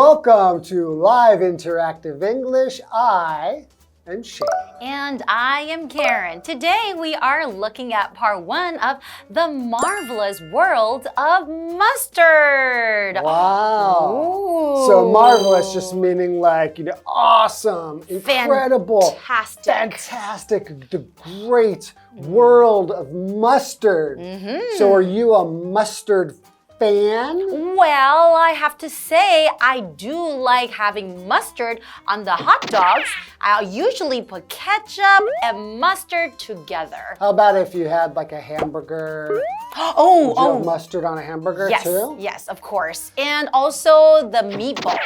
Welcome to Live Interactive English. I am Shane. And I am Karen. Today we are looking at part 1 of the marvelous world of mustard. Wow. Ooh. So marvelous just meaning like, awesome, incredible, fantastic, the great world of mustard. So are you a mustard fan? Well, I have to say I do like having mustard on the hot dogs. I'll usually put ketchup and mustard together. How about if you had like a hamburger? Oh, Would you have mustard on a hamburger too? Yes, of course. And also the meatballs.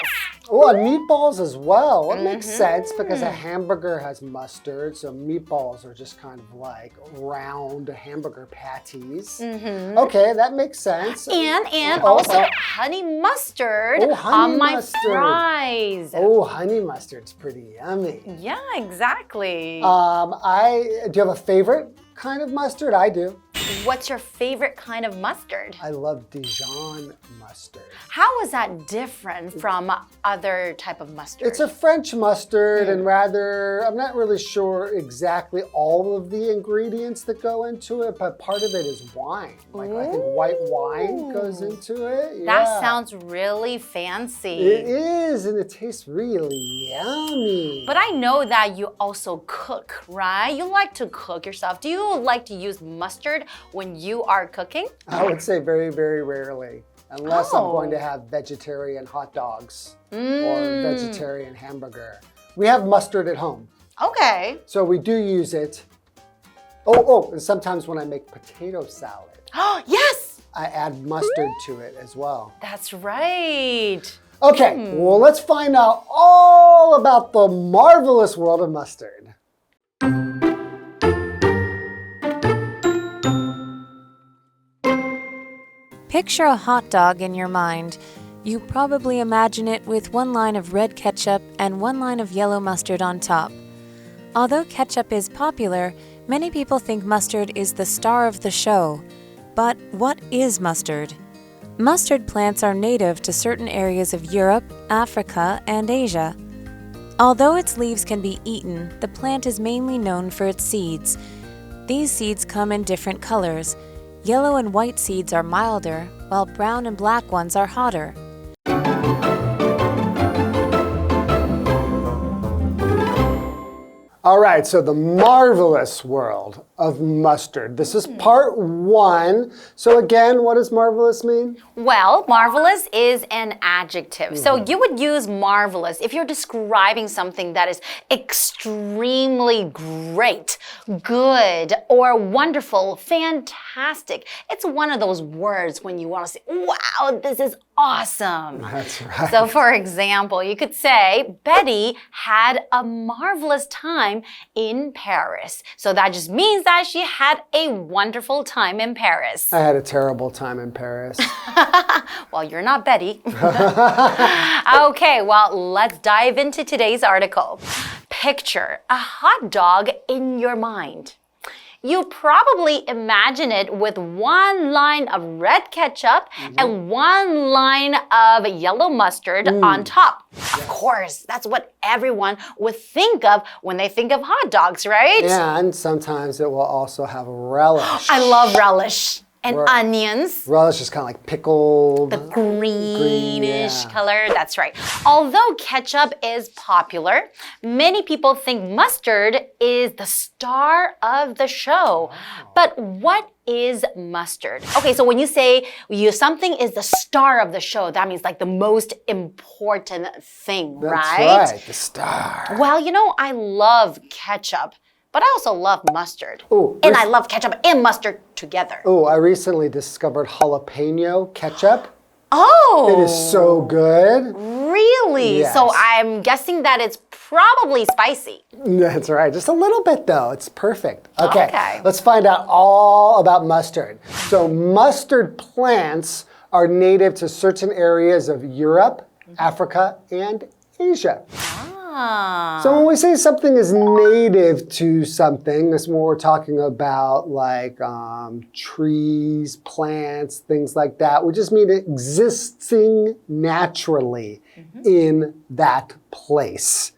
Oh, and meatballs as well. Well, it makes sense because a hamburger has mustard, so meatballs are just kind of like round hamburger patties. Okay, that makes sense. And also honey mustard on my fries. Oh, honey mustard's pretty yummy. Yeah, exactly. Do you have a favorite kind of mustard? I do. What's your favorite kind of mustard? I love Dijon mustard. How is that different from other type of mustard? It's a French mustard and rather, I'm not really sure exactly all of the ingredients that go into it, but part of it is wine. Like I think white wine goes into it. Yeah. That sounds really fancy. It is, and it tastes really yummy. But I know that you also cook, right? You like to cook yourself. Do you like to use mustard when you are cooking? I would say very, very rarely. Unless I'm going to have vegetarian hot dogs or vegetarian hamburger. We have mustard at home. Okay. So we do use it. And sometimes when I make potato salad. Oh, yes! I add mustard to it as well. That's right. Okay, well, let's find out all about the marvelous world of mustard. Picture a hot dog in your mind. You probably imagine it with one line of red ketchup and one line of yellow mustard on top. Although ketchup is popular, many people think mustard is the star of the show. But what is mustard? Mustard plants are native to certain areas of Europe, Africa, and Asia. Although its leaves can be eaten, the plant is mainly known for its seeds. These seeds come in different colors. Yellow and white seeds are milder, while brown and black ones are hotter. All right, so the marvelous world of mustard. This is part 1. So again, what does marvelous mean? Well, marvelous is an adjective. So you would use marvelous if you're describing something that is extremely great, good, or wonderful, fantastic. It's one of those words when you want to say, wow, this is awesome. That's right. So for example, you could say, Betty had a marvelous time in Paris. So that just means that she had a wonderful time in Paris. I had a terrible time in Paris. Well, you're not Betty. Okay, well, let's dive into today's article. Picture a hot dog in your mind. You probably imagine it with one line of red ketchup and one line of yellow mustard on top. Of course, that's what everyone would think of when they think of hot dogs, right? And sometimes it will also have relish. I love relish. And onions. Relish is kind of like pickled. The greenish color, that's right. Although ketchup is popular, many people think mustard is the star of the show. Wow. But what is mustard? Okay, so when you say something is the star of the show, that means like the most important thing, right? That's right, the star. Well, I love ketchup. But I also love mustard. Ooh, and I love ketchup and mustard together. Oh, I recently discovered jalapeno ketchup. Oh! It is so good. Really? Yes. So I'm guessing that it's probably spicy. That's right. Just a little bit, though. It's perfect. Okay. Let's find out all about mustard. So mustard plants are native to certain areas of Europe, Africa, and Asia. So when we say something is native to something, that's when we're talking about like trees, plants, things like that. We just mean existing naturally in that place.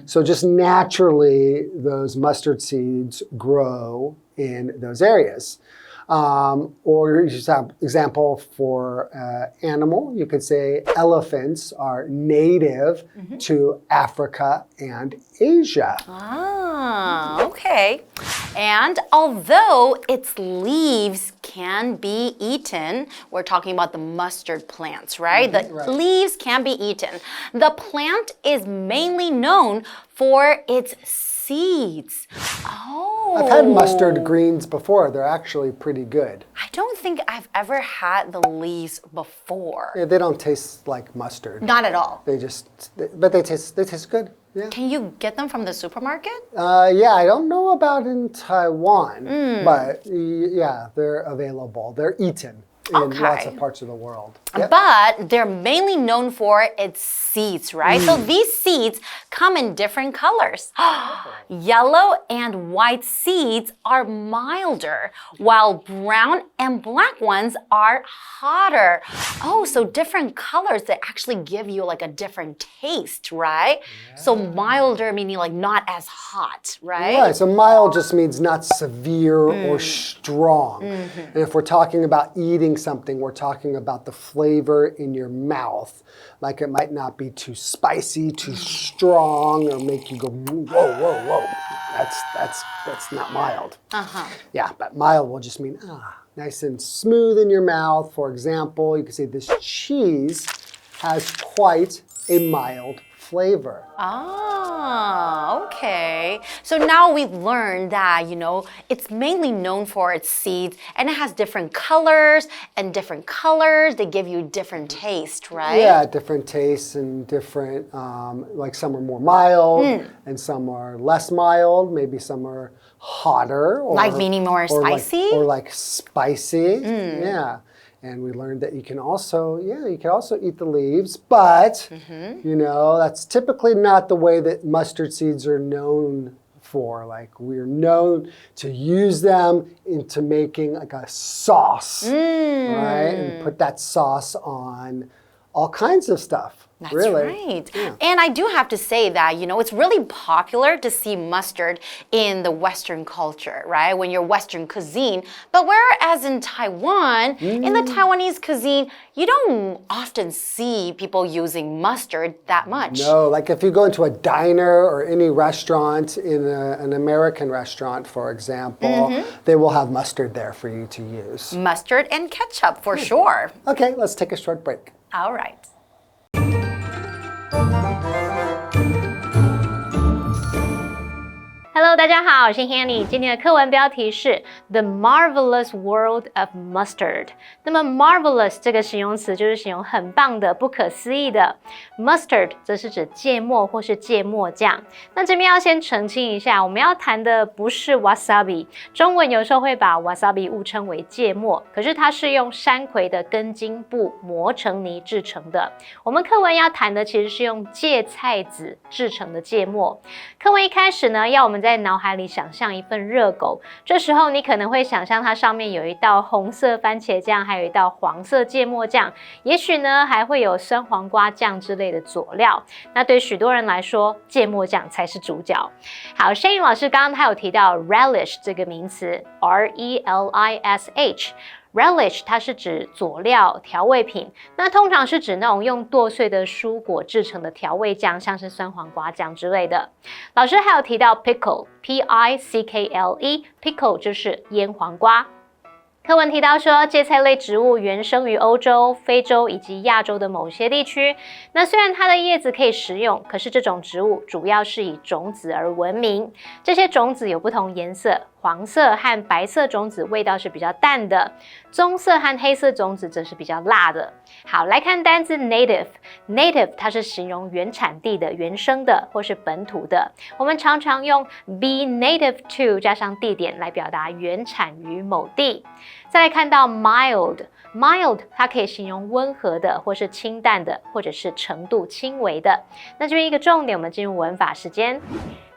So just naturally, those mustard seeds grow in those areas. Or just have example for animal, you could say elephants are native to Africa and Asia. Ah, okay. And although its leaves can be eaten, we're talking about the mustard plants, right? The leaves can be eaten. The plant is mainly known for its seeds. Oh. I've had mustard greens before. They're actually pretty good. I don't think I've ever had the leaves before. Yeah, they don't taste like mustard. Not at all. But they taste good. Yeah. Can you get them from the supermarket? Yeah, I don't know about in Taiwan, but yeah, they're available. They're eaten in lots of parts of the world. Yep. But they're mainly known for its seeds, right? So these seeds come in different colors. Yellow and white seeds are milder, while brown and black ones are hotter. Oh, so different colors that actually give you like a different taste, right? Yeah. So milder meaning like not as hot, right? Right, so mild just means not severe or strong. And if we're talking about eating something, we're talking about the flavor in your mouth. Like it might not be too spicy, too strong, or make you go, whoa, whoa, whoa. That's not mild. Yeah, but mild will just mean, nice and smooth in your mouth. For example, you can say this cheese has quite a mild flavor. Ah, okay. So now we've learned that, it's mainly known for its seeds and it has different colors, and different colors, they give you different taste, right? Yeah, different tastes and different, like some are more mild and some are less mild. Maybe some are hotter. Or, like meaning more spicy? Or like spicy, yeah. And we learned that you can also eat the leaves, but, that's typically not the way that mustard seeds are known for. Like, we're known to use them into making like a sauce, right? And put that sauce on all kinds of stuff. That's really. Right. Yeah. And I do have to say that, it's really popular to see mustard in the Western culture, right? When you're Western cuisine. But whereas in Taiwan, in the Taiwanese cuisine, you don't often see people using mustard that much. No, like if you go into a diner or any restaurant, in an American restaurant, for example, they will have mustard there for you to use. Mustard and ketchup, for sure. Okay, let's take a short break. All right. Hello， 大家好，我是 Hanny。今天的课文标题是 The Marvelous World of Mustard。那么 marvelous 这个形容词就是形容很棒的、不可思议的。Mustard 则是指芥末或是芥末酱。那这边要先澄清一下，我们要谈的不是 wasabi。中文有时候会把 wasabi 误称为芥末，可是它是用山葵的根茎部磨成泥制成的。我们课文要谈的其实是用芥菜籽制成的芥末。课文一开始呢，要我们在脑海里想象一份热狗，这时候你可能会想象它上面有一道红色番茄酱，还有一道黄色芥末酱，也许呢还会有酸黄瓜酱之类的佐料。那对许多人来说，芥末酱才是主角。好 ，Shane 老师刚刚他有提到 relish 这个名词 ，R-E-L-I-S-H。Relish 它是指佐料、调味品，那通常是指那种用剁碎的蔬果制成的调味酱，像是酸黄瓜酱之类的。老师还有提到 pickle，P-I-C-K-L-E，pickle 就是腌黄瓜。课文提到说，芥菜类植物原生于欧洲、非洲以及亚洲的某些地区。那虽然它的叶子可以食用，可是这种植物主要是以种子而闻名。这些种子有不同颜色，黄色和白色种子味道是比较淡的，棕色和黑色种子则是比较辣的。好，来看单字 native。native 它是形容原产地的、原生的或是本土的。我们常常用 be native to 加上地点来表达原产于某地。再来看到 mild。mild 它可以形容温和的或是清淡的，或者是程度轻微的。那这边一个重点，我们进入文法时间。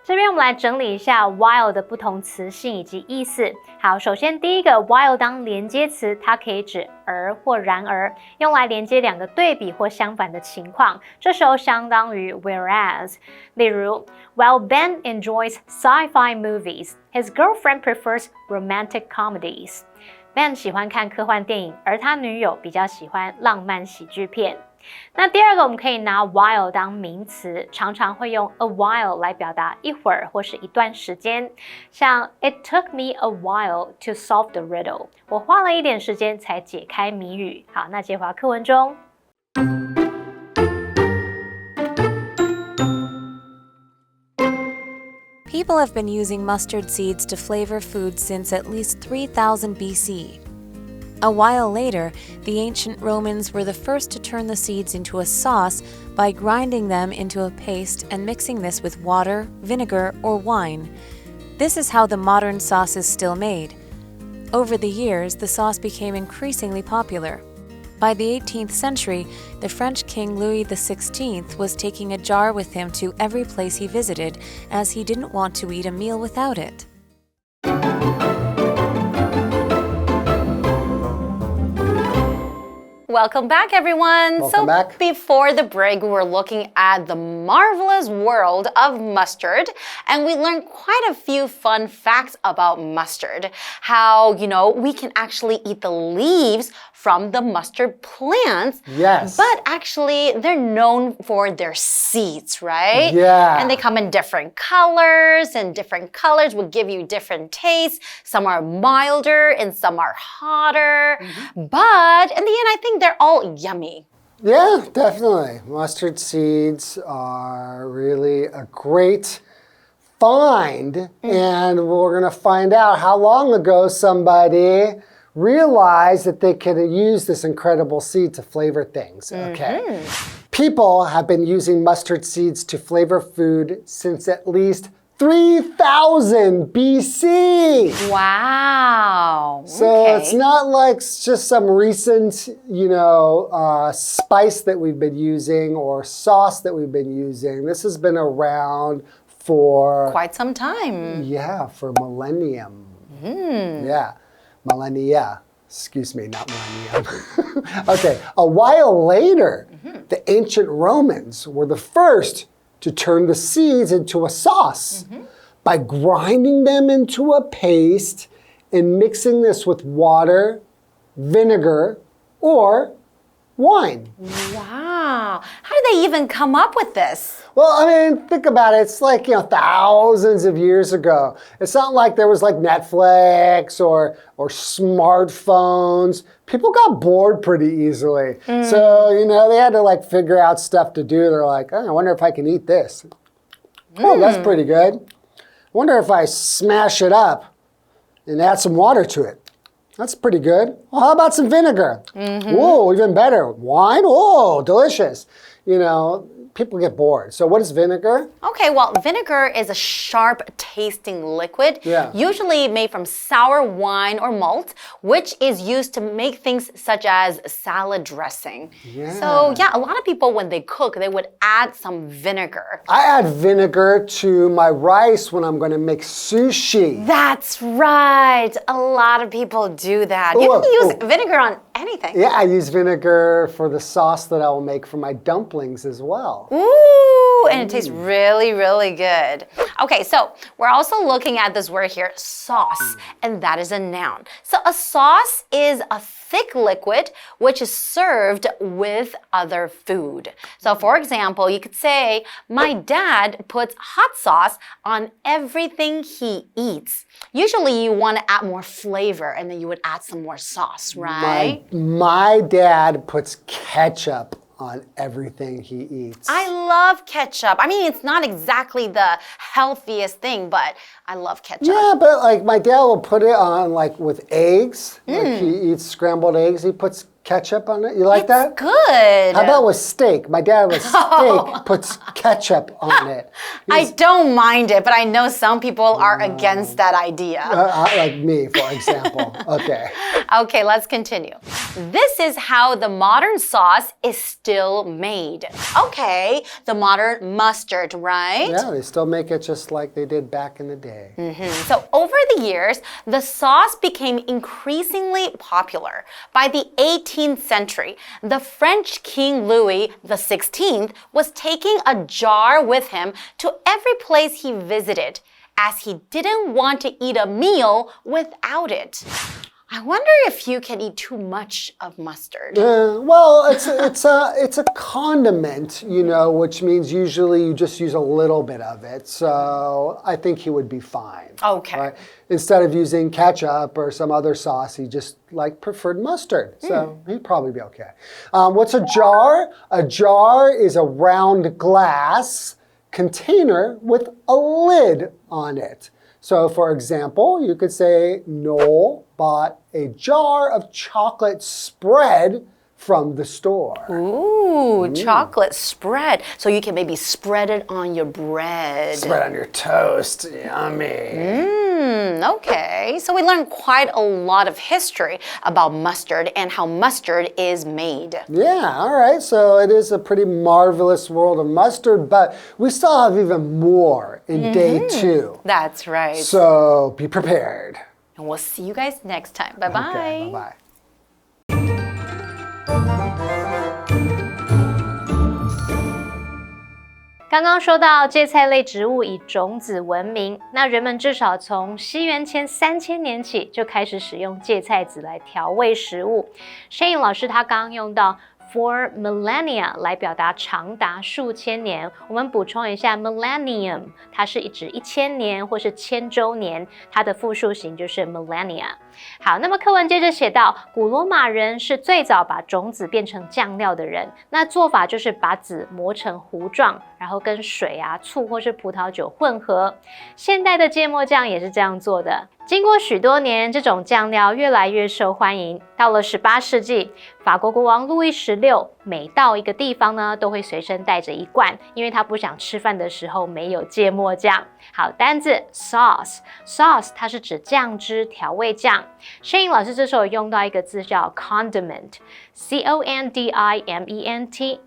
这边我们来整理一下 while 的不同词性以及意思。好，首先第一个 while 当连接词，它可以指而或然而，用来连接两个对比或相反的情况，这时候相当于 whereas。例如 While Ben enjoys sci-fi movies, his girlfriend prefers romantic comedies. Ben 喜欢看科幻电影，而他女友比较喜欢浪漫喜剧片。那第二个，我们可以拿 while 当名词，常常会用 a while 来表达一会儿或是一段时间。像 It took me a while to solve the riddle. 我花了一点时间才解开谜语。好，那接回到课文中。People have been using mustard seeds to flavor food since at least 3000 BC. A while later, the ancient Romans were the first to turn the seeds into a sauce by grinding them into a paste and mixing this with water, vinegar, or wine. This is how the modern sauce is still made. Over the years, the sauce became increasingly popular. By the 18th century, the French king Louis XVI was taking a jar with him to every place he visited, as he didn't want to eat a meal without it. Welcome back, everyone. Welcome back. Before the break, we were looking at the marvelous world of mustard, and we learned quite a few fun facts about mustard. How, we can actually eat the leaves from the mustard plants. Yes. But actually, they're known for their seeds, right? Yeah. And they come in different colors, and different colors will give you different tastes. Some are milder and some are hotter. But in the end, I think they're all yummy. Yeah, definitely. Mustard seeds are really a great find. And we're going to find out how long ago somebody realized that they could use this incredible seed to flavor things. Okay. People have been using mustard seeds to flavor food since at least 3000 BC. Wow. So okay. it's not like just some recent, spice that we've been using or sauce that we've been using. This has been around for quite some time. Yeah, for millennium. Yeah, millennia. Excuse me, not millennium. Okay, a while later, the ancient Romans were the first to turn the seeds into a sauce by grinding them into a paste and mixing this with water, vinegar, or wine. Wow. How did they even come up with this? Well, think about it. It's like, thousands of years ago. It's not like there was like Netflix or smartphones. People got bored pretty easily. So, they had to like figure out stuff to do. They're like, I wonder if I can eat this. Oh, that's pretty good. I wonder if I smash it up and add some water to it. That's pretty good. Well, how about some vinegar? Whoa, even better. Wine? Oh, delicious. People get bored. So what is vinegar? Okay, well, vinegar is a sharp tasting liquid, Yeah. usually made from sour wine or malt, which is used to make things such as salad dressing. Yeah. So, a lot of people, when they cook, they would add some vinegar. I add vinegar to my rice when I'm going to make sushi. That's right. A lot of people do that. You can use vinegar on anything. Yeah, I use vinegar for the sauce that I will make for my dumplings as well. Ooh, and it tastes really, really good. Okay, so we're also looking at this word here, sauce, and that is a noun. So a sauce is a thick liquid which is served with other food. So for example, you could say, my dad puts hot sauce on everything he eats. Usually you want to add more flavor and then you would add some more sauce, right? My dad puts ketchup on everything he eats. I love ketchup. I mean, it's not exactly the healthiest thing, but I love ketchup. Yeah, but like my dad will put it on like with eggs. Like he eats scrambled eggs. He puts ketchup on it. You like that? Good. How about with steak? My dad with steak puts ketchup on it. I don't mind it, but I know some people are against that idea. Like me, for example. Okay. Okay, let's continue. This is how the modern sauce is still made. Okay, the modern mustard, right? Yeah, they still make it just like they did back in the day. So over the years, the sauce became increasingly popular. By the 18th century, the French King Louis XVI was taking a jar with him to every place he visited, as he didn't want to eat a meal without it. I wonder if you can eat too much of mustard. Well, it's a condiment, you know, which means usually you just use a little bit of it. So I think he would be fine. Okay. Right? Instead of using ketchup or some other sauce, he just preferred mustard. So he'd probably be okay. What's a jar? A jar is a round glass container with a lid on it. So for example, you could say Noel bought a jar of chocolate spread from the store. Ooh, chocolate spread. So you can maybe spread it on your bread. Spread on your toast. Yummy. Okay, so we learned quite a lot of history about mustard and how mustard is made. Yeah, all right. So it is a pretty marvelous world of mustard, but we still have even more in day 2. That's right. So be prepared. And we'll see you guys next time. Bye-bye. Okay, bye-bye. 刚刚说到芥菜类植物以种子闻名，那人们至少从西元前3000年起就开始使用芥菜籽来调味食物。Shane 老师他刚刚用到 for millennia 来表达长达数千年。我们补充一下 millennium， 它是指1000年或是1000周年，它的复数形就是 millennia。好，那么课文接着写到，古罗马人是最早把种子变成酱料的人。那做法就是把籽磨成糊状，然后跟水啊、醋或是葡萄酒混合。现代的芥末酱也是这样做的。经过许多年，这种酱料越来越受欢迎。到了18世纪，法国国王路易16每到一个地方呢，都会随身带着一罐，因为他不想吃饭的时候没有芥末酱。好，单字 sauce 它是指酱汁、调味酱。Shane 老师这时候用到一个字叫 condiment， condiment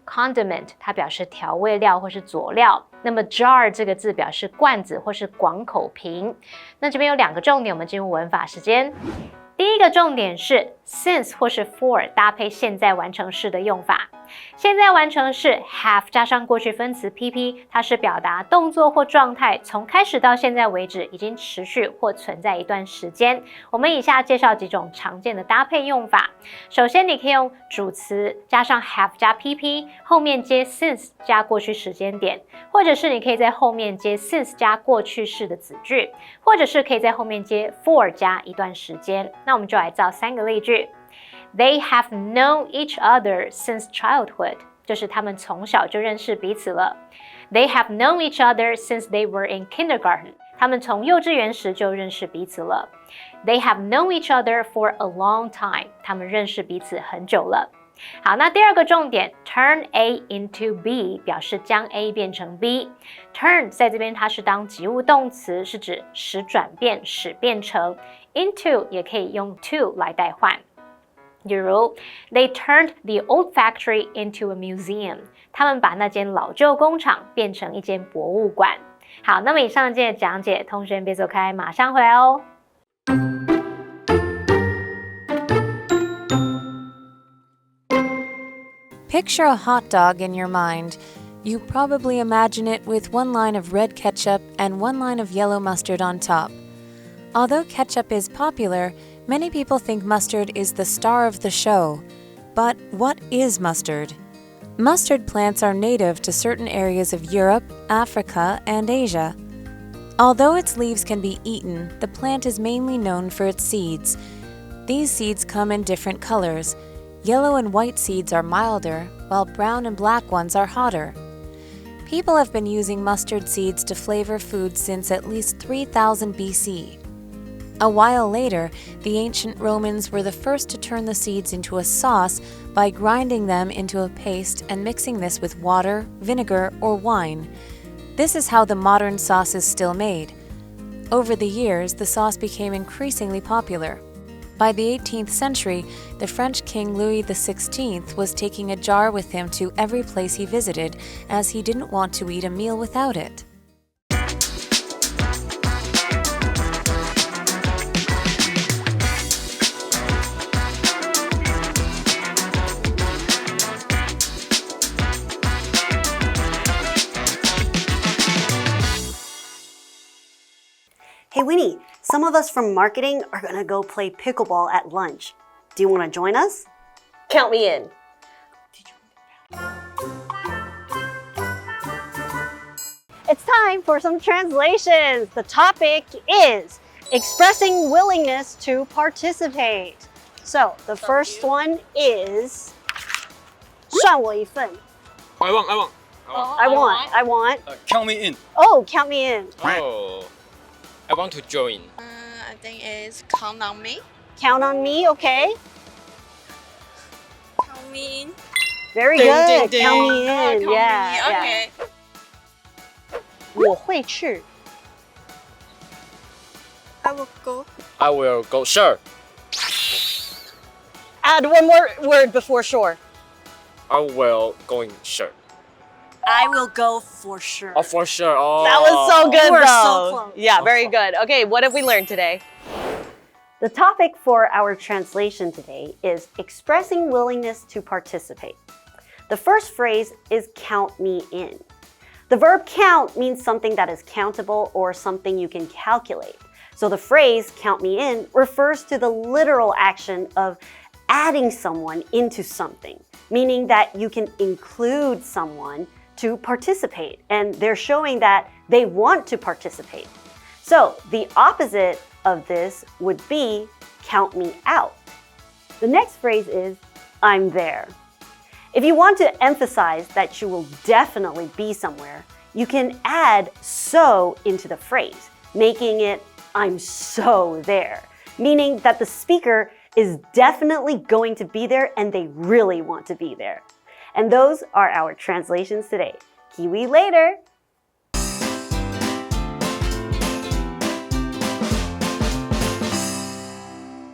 condiment 它表示调味料或是佐料。那么 jar 这个字表示罐子或是广口瓶。那这边有2个重点，我们进入文法时间。第一个重点是 since 或是 for 搭配现在完成式的用法。现在完成式 have 加上过去分词 pp， 它是表达动作或状态从开始到现在为止已经持续或存在一段时间。我们以下介绍几种常见的搭配用法。首先，你可以用主词加上 have 加 pp， 后面接 since 加过去时间点，或者是你可以在后面接 since 加过去式的子句，或者是可以在后面接 for 加一段时间。那我们就来造3个例句。They have known each other since childhood， 就是他们从小就认识彼此了。They have known each other since they were in kindergarten， 他们从幼稚园时就认识彼此了。They have known each other for a long time， 他们认识彼此很久了。好，那第2个重点 turn A into B 表示将 A 变成 B。turn 在这边它是当及物动词，是指使转变、使变成。into 也可以用 to 来代换。例如 They turned the old factory into a museum， 他们把那间老旧工厂变成一间博物馆。好，那么以上这些讲解，同学别走开，马上回来哦。Picture a hot dog in your mind. You probably imagine it with one line of red ketchup and one line of yellow mustard on top. Although ketchup is popular, many people think mustard is the star of the show. But what is mustard? Mustard plants are native to certain areas of Europe, Africa, and Asia. Although its leaves can be eaten, the plant is mainly known for its seeds. These seeds come in different colors. Yellow and white seeds are milder, while brown and black ones are hotter. People have been using mustard seeds to flavor food since at least 3000 BC. A while later, the ancient Romans were the first to turn the seeds into a sauce by grinding them into a paste and mixing this with water, vinegar, or wine. This is how the modern sauce is still made. Over the years, the sauce became increasingly popular. By the 18th century, the French King Louis XVI was taking a jar with him to every place he visited, as he didn't want to eat a meal without it. Hey Winnie, some of us from marketing are gonna go play pickleball at lunch. Do you wanna join us? Count me in. It's time for some translations. The topic is expressing willingness to participate. So the first one is 算我一份. I want. Count me in. Oh, count me in. Oh, I want to join. I think it's count on me. Count on me, okay? Count me in. Very Ding, good. ding, ding. Count me in. Count Yeah. me. yeah. Okay. 我会去. I will go. I will go. Sure. Add one more word before sure. I will going sure. I will go for sure. Oh, for sure. Oh. That was so good, You were so though. close. Yeah, very good. Okay, what have we learned today? The topic for our translation today is expressing willingness to participate. The first phrase is count me in. The verb count means something that is countable or something you can calculate. So the phrase count me in refers to the literal action of adding someone into something, meaning that you can include someone to participate, and they're showing that they want to participate. So the opposite of this would be count me out. The next phrase is I'm there. If you want to emphasize that you will definitely be somewhere, you can add so into the phrase, making it I'm so there, meaning that the speaker is definitely going to be there and they really want to be there. And those are our translations today. Kiwi later!